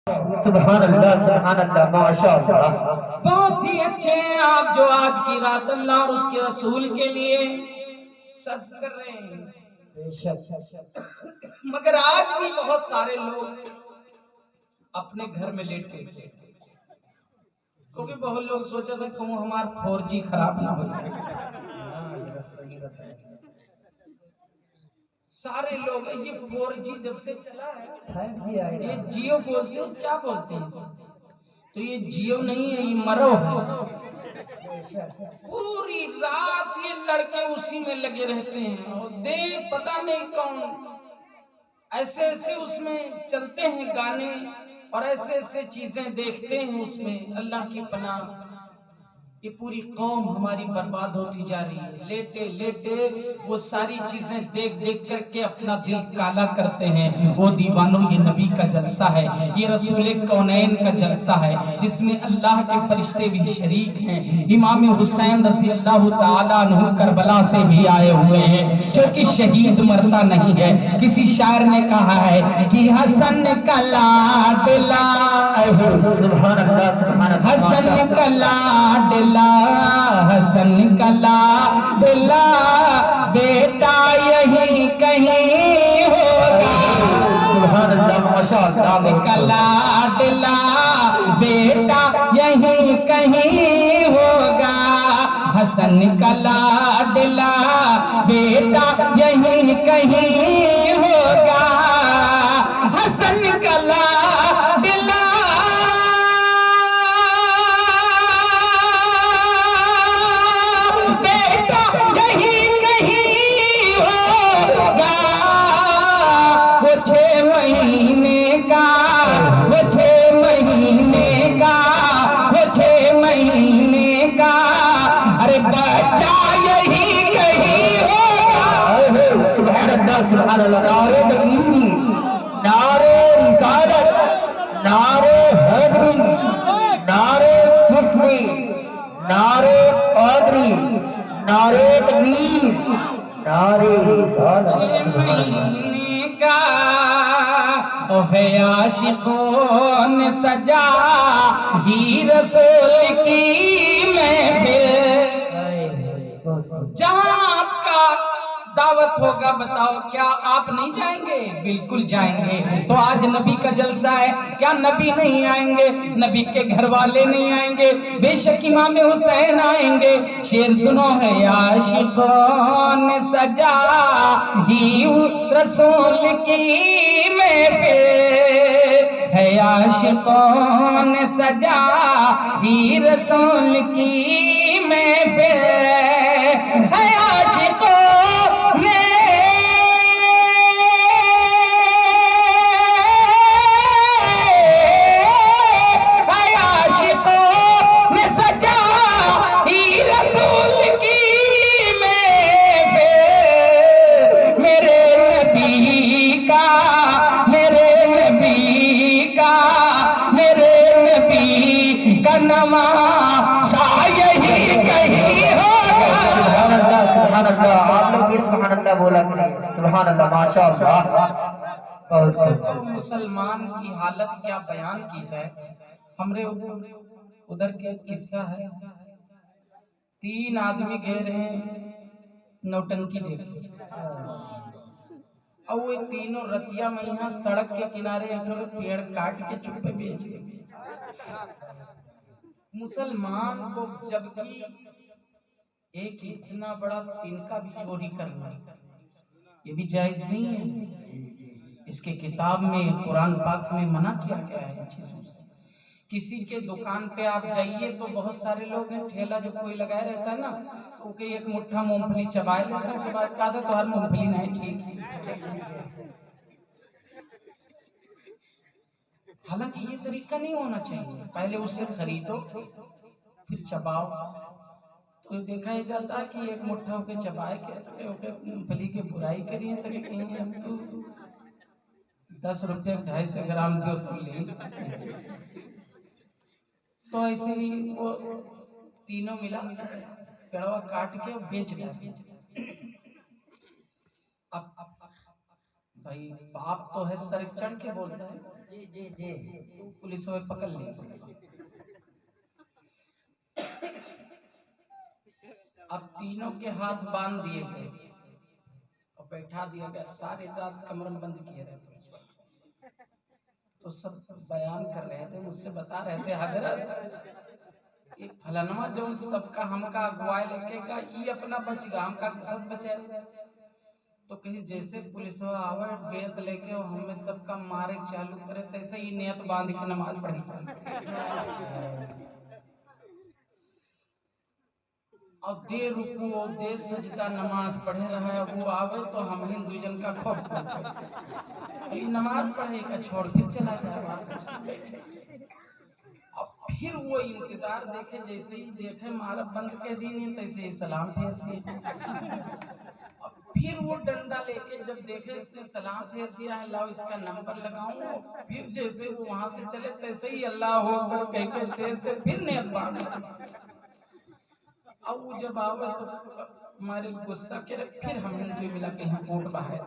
सुभान अल्लाह माशाअल्लाह। बहुत ही अच्छे हैं आप जो आज की रात अल्लाह और उसके रसूल के लिए सर्व कर रहे हैं। मगर आज भी बहुत सारे लोग अपने घर में लेटे, क्योंकि बहुत लोग सोचा था कि हमारा 4G खराब ना हो जाए। सारे लोग ये 4G जब से चला है 5G आया, ये जियो बोलते हैं, क्या बोलते हैं? तो ये जियो नहीं है, ये मरो है। पूरी रात ये लड़के उसी में लगे रहते हैं और देख पता नहीं कौन ऐसे ऐसे उसमें चलते हैं गाने और ऐसे ऐसे चीजें देखते हैं उसमें। अल्लाह की पनाह, ये पूरी कौम हमारी बर्बाद होती जा रही है। लेटे लेटे वो सारी चीजें देख देख करके अपना दिल काला करते हैं। वो दीवानों, ये नबी का जलसा है, ये रसूल कौनैन का जलसा है। इसमें अल्लाह के फरिश्ते भी शरीक हैं। इमाम हुसैन रज़ी अल्लाह ताला अन्हु करबला से भी आए हुए हैं, क्योंकि शहीद मरता नहीं है। किसी शायर ने कहा है कि हसन का लाडला, सुभान अल्लाह, हसन का लाडला, हसन का लाडला, बेटा यही कहीं होगा। सुभान अल्लाह माशाअल्लाह। हसन का लाडला, बेटा यही कहीं होगा। हसन का लाडला, बेटा यही कहीं होगा। हसन का लाडला, बेटा यही कहीं होगा। वो 6 महीने का, वो 6 महीने का, वो 6 महीने का, अरे बच्चा यही कहीं होगा। सुभान अल्लाह, सुभान अल्लाह। नारे तकबीर, नारे रिसालत, नारे हैदरी, नारे चुस्मी, नारे कादरी, नारे तकबीर, नारे रिसालत। 6 महीने का ओहे आशिकों ने सजा ही रसूल की महफिल। जहां आपका दावत होगा, बताओ क्या आप नहीं जाएंगे? बिल्कुल जाएंगे। तो आज नबी का जलसा है, क्या नबी नहीं आएंगे? नबी के घर वाले नहीं आएंगे? बेशक इमाम हुसैन आएंगे। शेर सुनो है, आशिकों ने सजा ही रसूल की महफिल है, आशिकों ने सजा ही रसूल की महफिल है। आशिकों ने सजा ही रसूल की महफिल। मेरे नबी का, मेरे नबी का, मेरे नबी का नवासा यही कहीं होगा। सुभान अल्लाह, सुभान अल्लाह। आप लोग भी सुभान अल्लाह बोला करें। सुभान अल्लाह माशाअल्लाह। बहुत तो सही। मुसलमान की हालत क्या बयान की जाए। हमरे उधर के एक किस्सा है, 3 आदमी गए रहे नौटंकी देखने, और वो तीनों रतिया में यहाँ सड़क के किनारे एक पेड़ काट के चुप्पे बेच गए। मुसलमान को, जबकि एक इतना बड़ा तिनका भी चोरी करना ये भी जायज नहीं है। इसके किताब में, कुरान पाक में मना किया गया है इन चीजों से। किसी के दुकान पे आप जाइए तो बहुत सारे लोग हैं, ठेला जो कोई लगाए रहता है ना, क्योंकि एक मुट्ठा मूंगफली चबाए लेता है, उसके बाद कहा था तो हर मूंगफली नहीं ठीक है। हालांकि ये तरीका नहीं होना चाहिए। पहले उससे खरीदो फिर चबाओ। तो देखा ही जाता है कि एक मुट्ठा होके चबाए के मूंगफली की बुराई करिए, तो कहीं हम तो 10 रुपये 250 ग्राम दो तो ले। तो ऐसे ही वो तीनों मिला पेड़वा काट के बेच दिया। अब भाई बाप तो है, सर चढ़ के बोलता है। जी जी जी। पुलिस वाले पकड़ लिए। अब तीनों के हाथ बांध दिए गए और बैठा दिया गया, सारे रात कमरम बंद किए रहे। तो सब बयान कर रहे थे, मुझसे बता रहे थे, हजरत एक फलानवा जो सबका हमका अगुवाई लेके का ये अपना बच गया, हमका सब बचे। तो कहीं जैसे पुलिस आवे बेत लेके और हमें सबका मारे चालू करे, तैसे ही नियत बांध के नमाज पढ़ी। और दे रुकू और दे सजदा नमाज पढ़े रहा, वो आवे तो हम हिंदू जन का खौफ करते, नमाज पढ़े का छोड़ के चला जाए। अब फिर वो इंतजार देखे, जैसे ही देखे मारा बंद के दिन तैसे ही सलाम फेर दिए। अब फिर वो डंडा लेके जब देखे इसने सलाम फेर दिया है, लाओ इसका नंबर लगाऊं, फिर जैसे वो वहां से चले तैसे ही अल्लाह अकबर कह के तेज से फिर नियत बांधा। अब वो जब आवे तो हमारे गुस्सा करे, फिर हम हिंदू मिला के यहाँ कोट बाहर।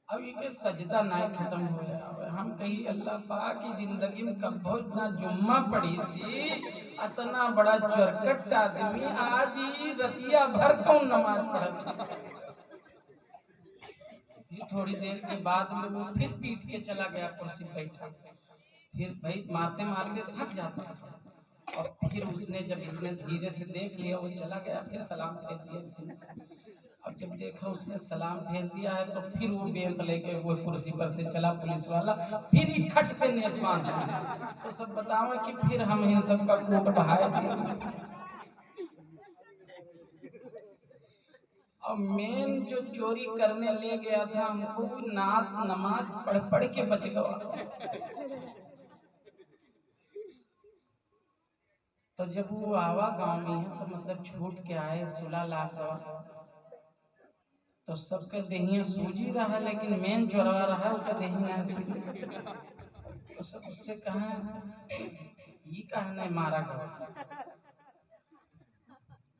अब ये के सजदा ना खत्म हो गया, हम कही अल्लाह पाक की जिंदगी में कभी ना जुम्मा पड़ी सी, इतना बड़ा चरकट आदमी आज ही रतिया भर कौन नमाज पढ़ा। थोड़ी देर के बाद में वो फिर पीट के चला गया, कुर्सी बैठा। फिर भाई मारते मारते थक जाता था। और फिर उसने जब इसने धीरे से देख लिया वो चला गया, फिर सलाम फेर दिया इसने। अब जब देखा उसने सलाम फेर दिया है तो फिर वो बेंत लेके वो कुर्सी पर से चला पुलिस वाला, फिर ही खट से नियत बांधा। तो सब बताओ कि फिर हम इन सब का कोट बहाए दिया। और मेन जो चोरी करने ले गया था हमको नमाज पढ़ पढ़ के बच गया। तो जब वो आवा गांव में सब मतलब छूट के आए, सुला लाख तो सबके देहिया सूजी रहा, लेकिन मेन चोरवा रहा उसका देहिया सूजी। तो सब उससे कहा ये कहा नहीं मारा गया।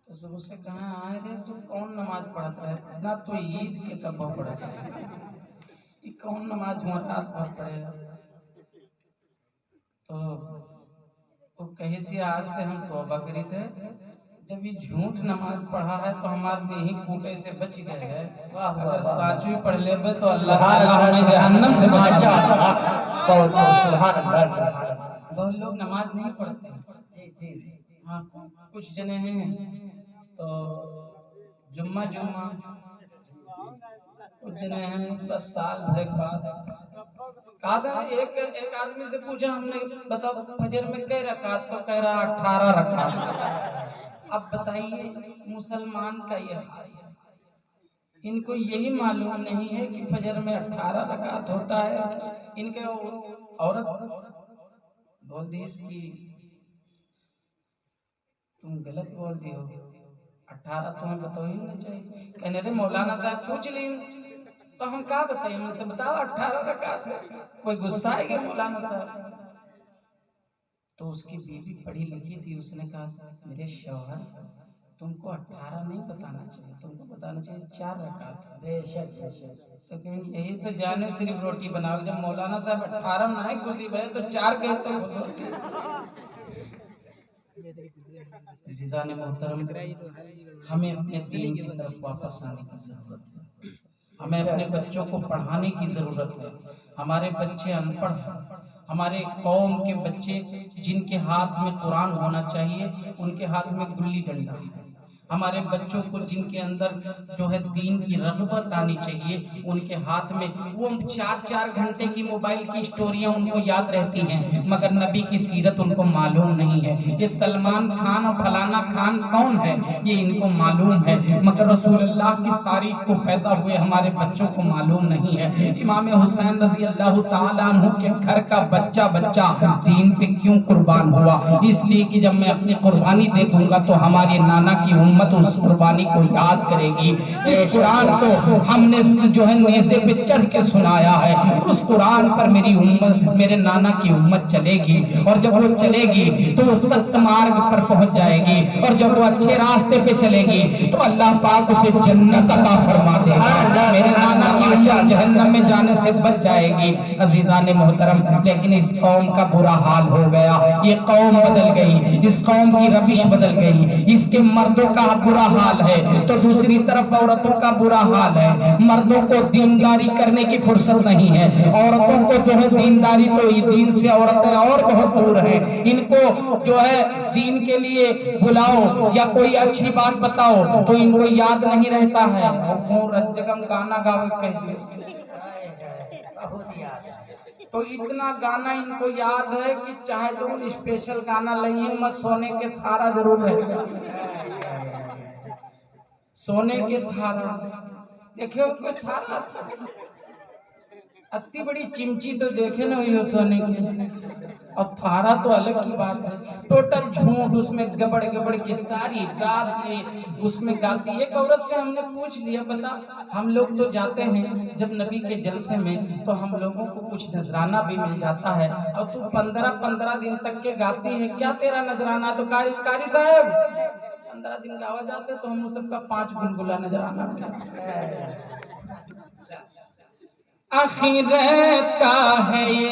तो सब उससे कहा आए रे तू कौन नमाज पढ़ता है ना, तो ईद के कब पढ़ता है, ये कौन नमाज रात भर पढ़ेगा। तो वो कहे से आज से हम तौबा करी थे, जब ये झूठ नमाज पढ़ा है तो हमारे देही कूटे से बच गए है। अगर साचवी पढ़ ले तो अल्लाह हमें जहन्नम से बचा। बहुत लोग नमाज नहीं पढ़ते। जी जी हाँ, कुछ जने हैं तो जुम्मा कुछ जने हैं 10 साल से बाद। कहा था एक आदमी से पूछा हमने, बताओ फजर में कै रकात, तो कह रहा 18 रकात। अब बताइए मुसलमान का ये हाल है, इनको यही मालूम नहीं है कि फजर में 18 रकात होता है। इनके औरत बोल दी इसकी तुम गलत बोल दी हो, 18 तुम्हें बताओ ही नहीं चाहिए। कहने रे मौलाना साहब पूछ ली तो हम क्या बताएं, मुझसे बताओ 18 रकात है, कोई गुस्सा आएगा मौलाना साहब। तो उसकी बीवी पढ़ी लिखी थी, उसने कहा मेरे शौहर तुमको 18 नहीं बताना चाहिए, तुमको बताना चाहिए 4 रकात। बेशक बेशक। तो कहीं यही तो जाने सिर्फ रोटी बनाओ, जब मौलाना साहब 18 ना है खुशी भाई तो 4 कहते हो। मोहतरम, हमें अपने दीन की तरफ वापस आने की जरूरत है, हमें अपने बच्चों को पढ़ाने की जरूरत है। हमारे बच्चे अनपढ़ हैं, हमारे कौम के बच्चे जिनके हाथ में कुरान होना चाहिए उनके हाथ में गुल्ली डंडा है। हमारे बच्चों को जिनके अंदर जो है दीन की रग़बत आनी चाहिए उनके हाथ में वो 4-4 घंटे की मोबाइल की स्टोरियां उनको याद रहती हैं, मगर नबी की सीरत उनको मालूम नहीं है। ये सलमान खान और फलाना खान कौन है ये इनको मालूम है, मगर रसूलुल्लाह की तारीख को पैदा हुए हमारे बच्चों को मालूम नहीं है। इमाम हुसैन रज़ी अल्लाह तआला अन्हु के घर का बच्चा दीन पे क्यों कुर्बान हुआ, इसलिए कि जब मैं अपनी कुर्बानी दे दूंगा तो हमारे नाना की उम्मत उस कुर्बानी को याद करेगी। जिस कुरान को हमने जो है नेज़े पे चढ़ के सुनाया है, उस कुरान पर मेरी उम्मत, मेरे नाना की उम्मत चलेगी, और जब वो चलेगी तो वो सत्य मार्ग पर पहुंच जाएगी, और जब वो अच्छे रास्ते पे चलेगी तो अल्लाह पाक उसे जन्नत अता फरमा देगा। मेरे नाना की उम्मत जहन्नम में जाने से बच जाएगी। अजीजान मोहतरम, लेकिन इस कौम का बुरा हाल हो गया। ये कौम बदल गई, इस कौम की रविश बदल गई। इसके मर्दों का बुरा हाल है तो दूसरी तरफ औरतों का बुरा हाल है। मर्दों को दीनदारी करने की फुर्सत नहीं है, औरतों को जो है दीनदारी, तो ये दीन से औरतें और बहुत दूर है। इनको जो है दीन के लिए बुलाओ या कोई अच्छी बात बताओ तो इनको याद नहीं रहता है। और रज्जगम गाना गावे कह दिए तो इतना गाना इनको याद है कि चाहे जो स्पेशल गाना लइए मत, सोने के थारा जरूर रहेगा। सोने के थारा देखे हो, थारा अति बड़ी चिमची तो देखे ना हुई हो सोने की, और थारा तो अलग की बात है। टोटल झूठ, उसमें गबड़ गबड़ की सारी रात ये उसमें गाती। एक औरत से हमने पूछ लिया, बता हम लोग तो जाते हैं जब नबी के जलसे में तो हम लोगों को कुछ नजराना भी मिल जाता है, और तू 15 दिन तक के गाती है, क्या तेरा नजराना? तो कारी साहब 15 दिन गावा जाते तो हम सबका 5 गुलगुला नजराना मिला। आखिरत का है ये